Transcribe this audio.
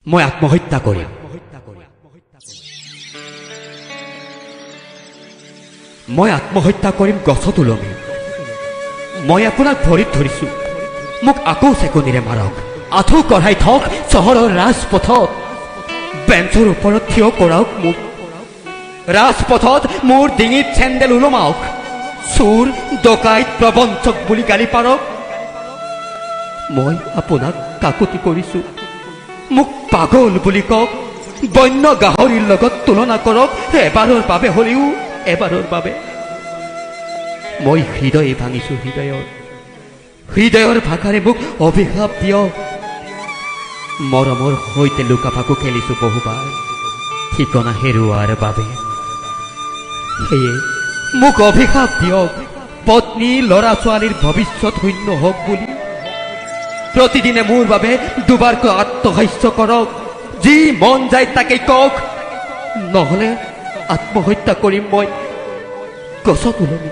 মই আত্মহত্যা কৰিম। মই আত্মহত্যা কৰিম গছত ওলমি। মই আপোনাক ভৰিত ধৰিছো, মোক আকৌ চেকনিৰে মাৰক, আঁঠু কঢ়াই থওক চহৰৰ ৰাজপথত, বেঞ্চৰ ওপৰত থিয় কৰাওক মোক, ৰাজপথত মোৰ ডিঙিত চেণ্ডেল ওলমাওক, চোৰ ডকাইত প্ৰবঞ্চক বুলি গালি পাৰক। মই আপোনাক কাকতি কৰিছো, মোক পাগল বুলি কওক, বন্য গাহৰিৰ লগত তুলনা কৰক, এবাৰৰ বাবে হ'লেও এবাৰৰ বাবে। মই হৃদয় ভাঙিছো, হৃদয়ৰ ভাষাৰে মোক অভিশাপ দিয়ক। মৰমৰ সৈতে লুকা ভাকু খেলিছো বহুবাৰ, ঠিকনা হেৰুৱাৰ বাবে। সেয়ে মোক অভিশাপ দিয়ক, পত্নী ল'ৰা ছোৱালীৰ ভৱিষ্যত শূন্য হওক বুলি। প্ৰতিদিনে মোৰ বাবে দুবাৰকৈ আত্মহাস্য কৰক, যি মন যায় তাকে কওক, নহ'লে আত্মহত্যা কৰিম মই গছত ওলমি।